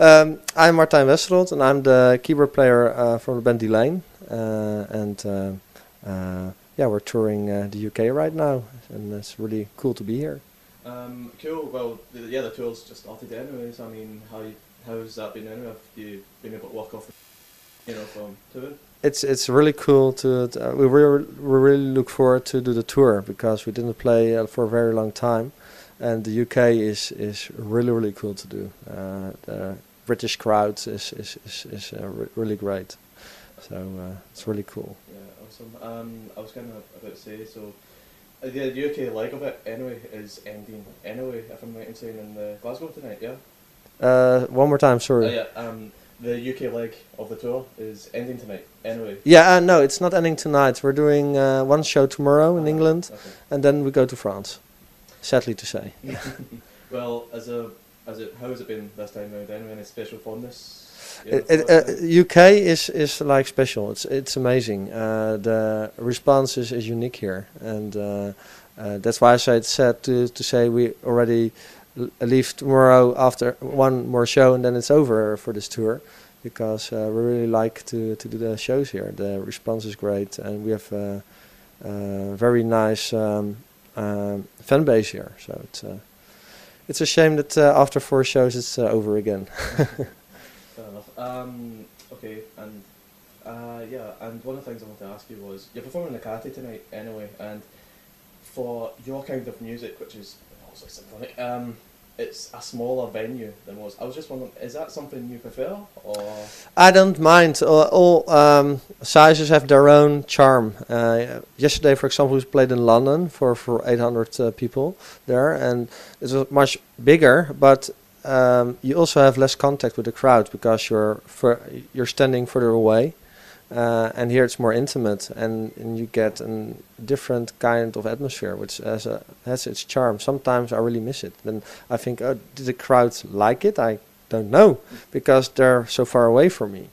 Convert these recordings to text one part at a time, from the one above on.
I'm Martijn Westerholt, and I'm the keyboard player from the band Delain. Yeah, we're touring the UK right now, and it's really cool to be here. Cool. Well, the tour's just started anyways. I mean, how's that been anyway? Have you been able to walk off, from touring? It's really cool we really look forward to do the tour because we didn't play for a very long time, and the UK is really cool to do. The British crowd is really great, so it's really cool. Yeah, awesome. I was kind of about to say, so the UK leg of it anyway is ending anyway, if I'm right in saying, in Glasgow tonight, yeah. One more time, sorry. Yeah. The UK leg of the tour is ending tonight anyway. Yeah, no, it's not ending tonight. We're doing one show tomorrow in England, okay. And then we go to France. Sadly to say. Well, how has it been this time around? Any special fondness? UK is like special. It's amazing. The response is unique here, and that's why I say it's sad to say we already leave tomorrow after one more show, and then it's over for this tour, because we really like to do the shows here. The response is great, and we have a very nice fan base here. So it's a shame that after 4 shows it's over again. Fair enough. Okay, and and one of the things I wanted to ask you was, you're performing in the Catty tonight anyway, and for your kind of music, which is mostly symphonic, it's a smaller venue than most. I was just wondering, is that something you prefer, or? I don't mind. All sizes have their own charm. Yesterday, for example, we played in London for 800 people there, and it was much bigger, but you also have less contact with the crowd because you're standing further away. And here it's more intimate, and you get a different kind of atmosphere, which has its charm. Sometimes I really miss it. Then I think, oh, did the crowd like it? I don't know, because they're so far away from me.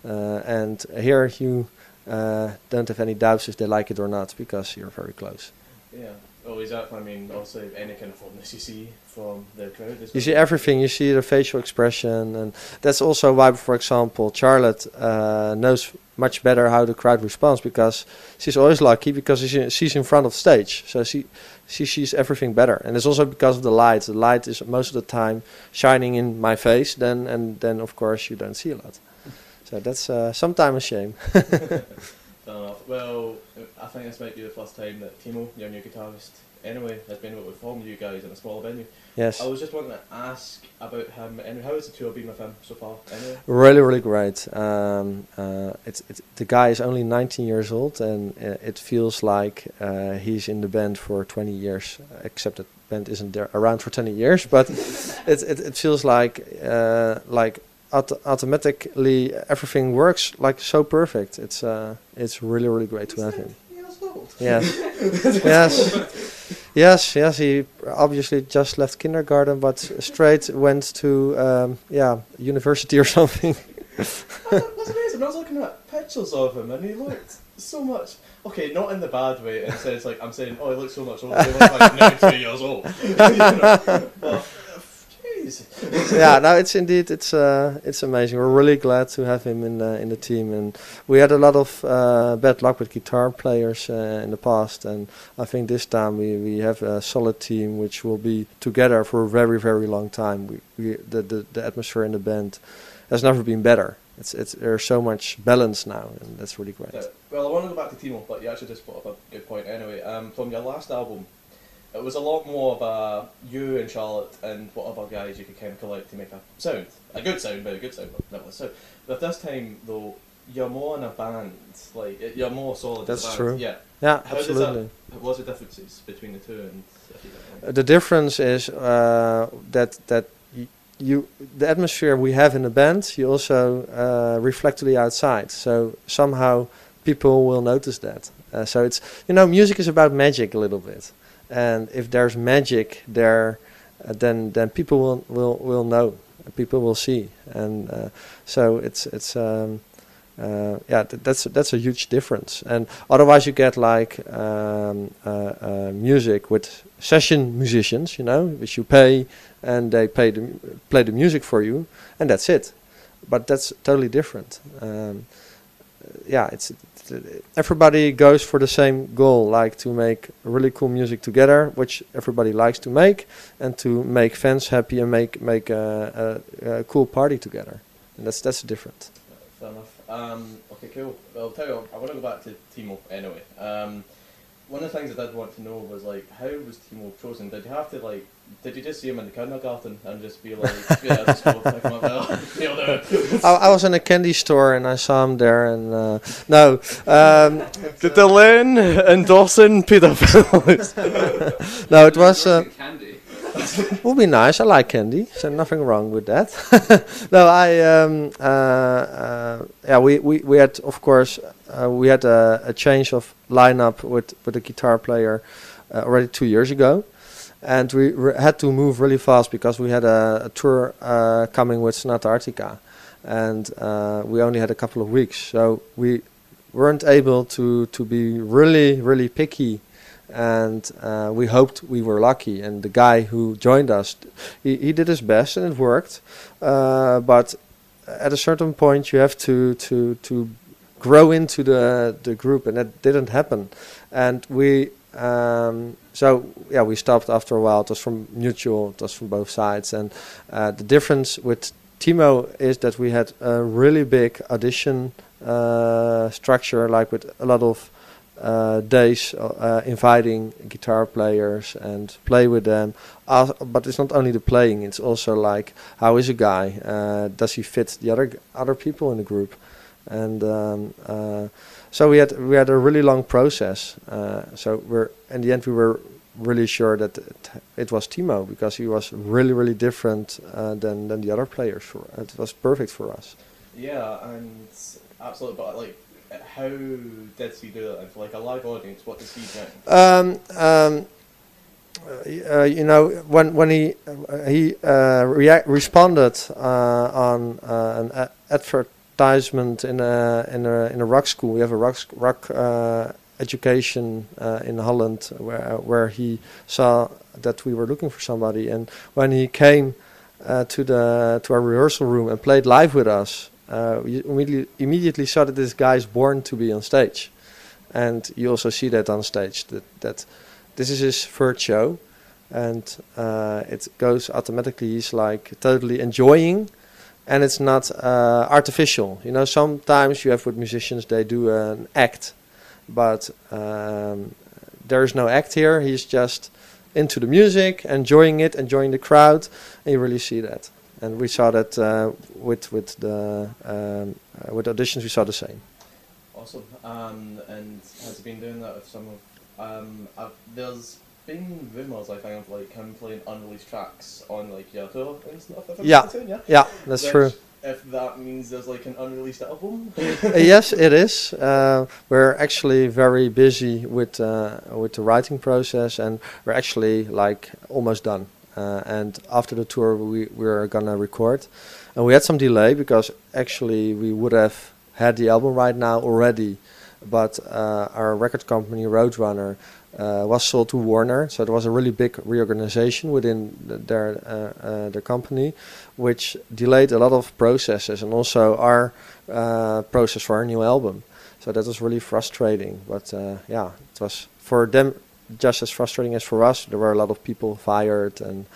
And here you don't have any doubts if they like it or not, because you're very close. Yeah. Oh, exactly. I mean, also any kind of fondness you see from the crowd. You see everything. You see the facial expression, and that's also why, for example, Charlotte knows much better how the crowd responds, because she's always lucky because she's in front of stage, so she sees everything better. And it's also because of the light. The light is most of the time shining in my face, and then of course you don't see a lot. So that's sometimes a shame. Fair enough. Well, I think this might be the first time that Timo, your new guitarist, anyway, has been able to perform with you guys in a smaller venue. Yes. I was just wanting to ask about him, and how has the tour been with him so far, anyway? Really great. The guy is only 19 years old, and it feels like he's in the band for 20 years, except that the band isn't there around for 20 years, but it feels like automatically everything works like so perfect. It's really great to have him. Yes. Yes. He obviously just left kindergarten, but straight went to university or something. That's amazing. I was looking at pictures of him, and he looked so much. Okay, not in the bad way. In a sense, like I'm saying, oh, he looks so much older. He looks like 92 years old. But, yeah, no, it's amazing. We're really glad to have him in the team, and we had a lot of bad luck with guitar players in the past, and I think this time we have a solid team which will be together for a very long time. The atmosphere in the band has never been better. There's so much balance now, and that's really great. Well, I want to go back to Timo, but you actually just brought up a good point anyway. From your last album, it was a lot more of you and Charlotte and what other guys you could kind of collect to make a good sound, very good sound, but not a sound. But this time, though, you're more in a band, like you're more solid. That's as a true. band. Yeah, absolutely. What's the differences between the two? And the difference is that the atmosphere we have in the band, you also reflect to the outside. So somehow people will notice that. So it's music is about magic a little bit. And if there's magic there, then people will know, people will see, and so it's that's a huge difference. And otherwise, you get like music with session musicians, which you pay, and they play the music for you, and that's it. But that's totally different. Everybody goes for the same goal, like to make really cool music together, which everybody likes to make, and to make fans happy and make a cool party together. And that's different. Fair enough. Okay, cool. Well, I'll tell you, I want to go back to Timo anyway. One of the things I did want to know was how was Timo chosen? Did you just see him in the kindergarten and just be like, yeah, just go pick him up there? I was in a candy store and I saw him there, and Did Delain endorsing pedophiles? No, it was. Candy. Would be nice. I like candy, so nothing wrong with that. No, we had, of course, we had a change of lineup with the guitar player already 2 years ago, and we had to move really fast because we had a tour coming with Sonata Arctica, and we only had a couple of weeks, so we weren't able to be really picky. And we hoped we were lucky, and the guy who joined us, he did his best and it worked, but at a certain point you have to grow into the group, and that didn't happen. And we stopped after a while. It was from mutual, it was from both sides. And the difference with Timo is that we had a really big audition structure, like with a lot of days inviting guitar players and play with them. But it's not only the playing, it's also like, how is a guy? Does he fit the other people in the group? And so we had a really long process. So in the end we were really sure that it was Timo, because he was really different than the other players. It was perfect for us. Yeah, and absolutely. But how did he do that? And for a live audience, what does he think? When he responded on an advertisement in a rock school. We have a rock education in Holland, where he saw that we were looking for somebody, and when he came to our rehearsal room and played live with us, we immediately saw that this guy is born to be on stage. And you also see that on stage, that this is his first show, and it goes automatically. He's totally enjoying, and it's not artificial. Sometimes you have with musicians, they do an act, but there's no act here. He's just into the music, enjoying it, enjoying the crowd, and you really see that. And we saw that with the auditions, we saw the same. Awesome. And has he been doing that with some of? There's been rumours, I think, of him playing unreleased tracks on your tour and stuff. Yeah, that's true. If that means there's an unreleased album. Yes, it is. We're actually very busy with the writing process, and we're actually almost done. And after the tour, we're gonna record, and we had some delay because actually we would have had the album right now already, but our record company Roadrunner was sold to Warner, so there was a really big reorganization within their company, which delayed a lot of processes, and also our process for our new album. So that was really frustrating. But it was for them just as frustrating as for us. There were a lot of people fired, and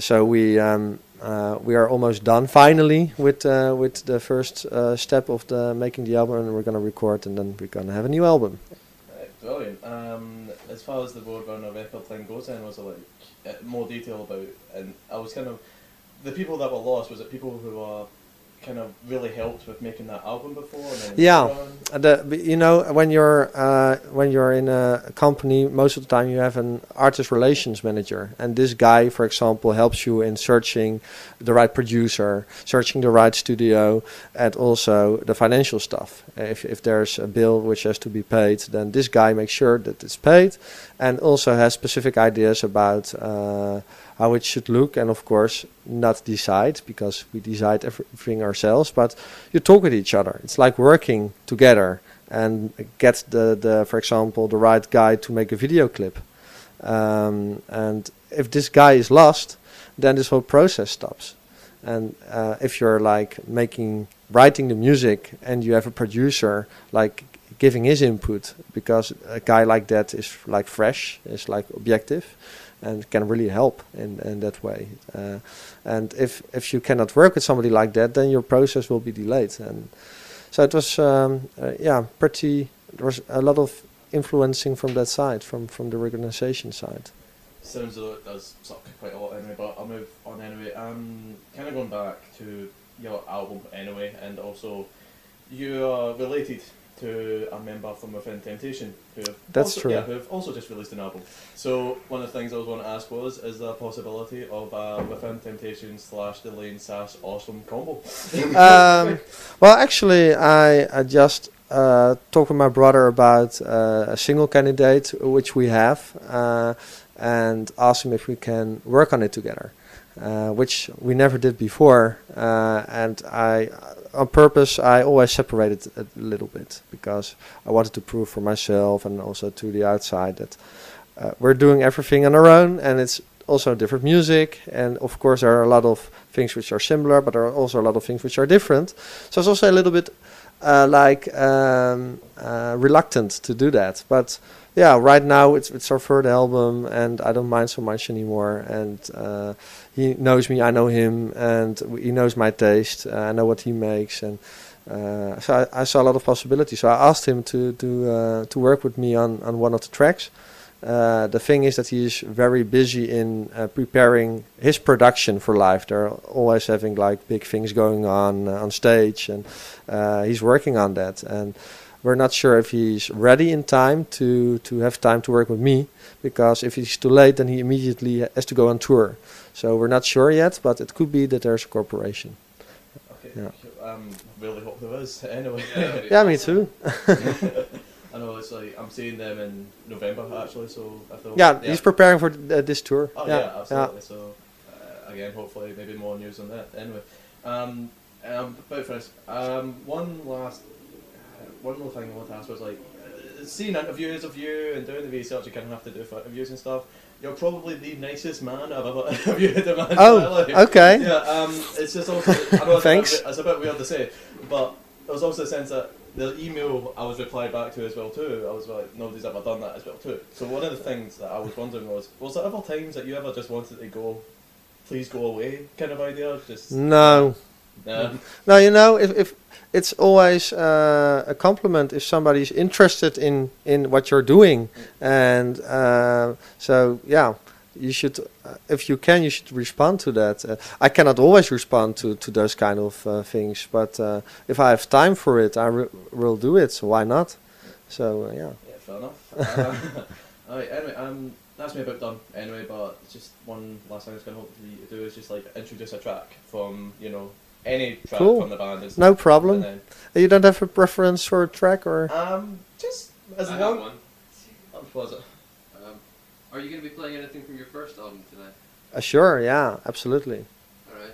so we are almost done finally with the first step of making the album, and we're gonna record, and then we're gonna have a new album. Brilliant. As far as the Roadrunner record thing goes, then was it more detail about? And I was kind of the people that were lost. Was it people who are kind of really helped with making that album before? And then when you're in a company, most of the time you have an artist relations manager, and this guy, for example, helps you in searching the right producer, searching the right studio, and also the financial stuff. If there's a bill which has to be paid, then this guy makes sure that it's paid, and also has specific ideas about how it should look, and of course not decide, because we decide everything ourselves, but you talk with each other. It's like working together and get the for example, the right guy to make a video clip. And if this guy is lost, then this whole process stops. And if you're like writing the music and you have a producer like giving his input, because a guy like that is like fresh, is like objective, and can really help in that way. And if you cannot work with somebody like that, then your process will be delayed. And so it was pretty. There was a lot of influencing from that side, from the organization side. Sounds as though it does suck quite a lot anyway, but I'll move on anyway. Kind of going back to your album anyway, and also you are related to a member from within Temptation who have also just released an album. So one of the things I was going to ask was, is there a possibility of within Temptation / Delain Sass awesome combo? Well, actually, I just talked with my brother about a single candidate which we have, and asked him if we can work on it together, which we never did before. And on purpose, I always separated a little bit, because I wanted to prove for myself and also to the outside that we're doing everything on our own, and it's also different music. And of course, there are a lot of things which are similar, but there are also a lot of things which are different. So it's also a little bit reluctant to do that. But yeah, right now it's our third album, and I don't mind so much anymore. And he knows me, I know him, and he knows my taste. I know what he makes, and so I saw a lot of possibilities. So I asked him to work with me on one of the tracks. The thing is that he is very busy in preparing his production for live. They're always having like big things going on stage, and he's working on that. And we're not sure if he's ready in time to have time to work with me, because if he's too late, then he immediately has to go on tour. So we're not sure yet, but it could be that there's a cooperation. Okay. Yeah. Really hope there is. Anyway. Yeah, me too. I know, it's like I'm seeing them in November actually, so I feel he's preparing for this tour. Oh yeah, absolutely. Yeah. So again, hopefully maybe more news on that. Anyway, about first, one little thing I want to ask was like, seeing interviews of you and doing the research you kind of have to do for interviews and stuff. You're probably the nicest man I've ever interviewed in my life. Okay. Yeah. It's just also, I know thanks. It's a bit weird to say, but there was also a sense that the email I was replied back to as well too, I was like, nobody's ever done that as well too. So one of the things that I was wondering was there ever times that you ever just wanted to go, please go away kind of idea? Just No. No, you know, if it's always a compliment if somebody's interested in what you're doing. And so, yeah, you should, if you can, you should respond to that. I cannot always respond to those kind of things, but if I have time for it, I will do it, so why not? So, yeah. Yeah, fair enough. Alright, anyway, that's me about done anyway, but just one last thing I was going to hope to do is just like introduce a track from, you know, any track from the band. No problem. You don't have a preference for a track, or? Just as I long. One. What was it? Are you going to be playing anything from your first album tonight? Sure, yeah, absolutely. Alright.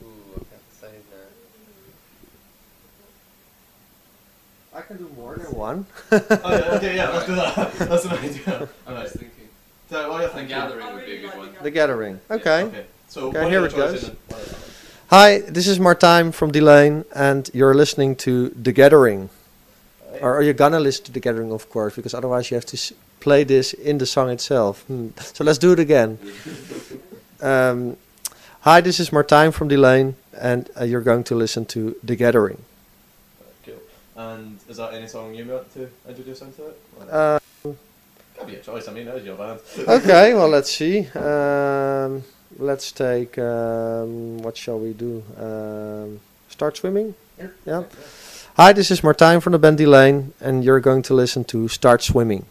Ooh, I can't decide now. I can do more than one. Okay, yeah, let's do that. That's an idea. I was thinking. So, what are you thinking? The Gathering would be a good one. The Gathering, okay. Yeah, okay. So, okay, here it goes. Hi, this is Martijn from Delain, and you're listening to The Gathering. Right. Or you're gonna listen to The Gathering, of course, because otherwise you have to play this in the song itself. So let's do it again. Hi, this is Martijn from Delain, and you're going to listen to The Gathering. Cool. And is that any song you want to introduce into it? Can't be a choice, I mean, that is your band. Okay, well, let's see. Let's take, what shall we do? Start Swimming? Yeah. Hi, this is Martijn from the band Delain, and you're going to listen to Start Swimming.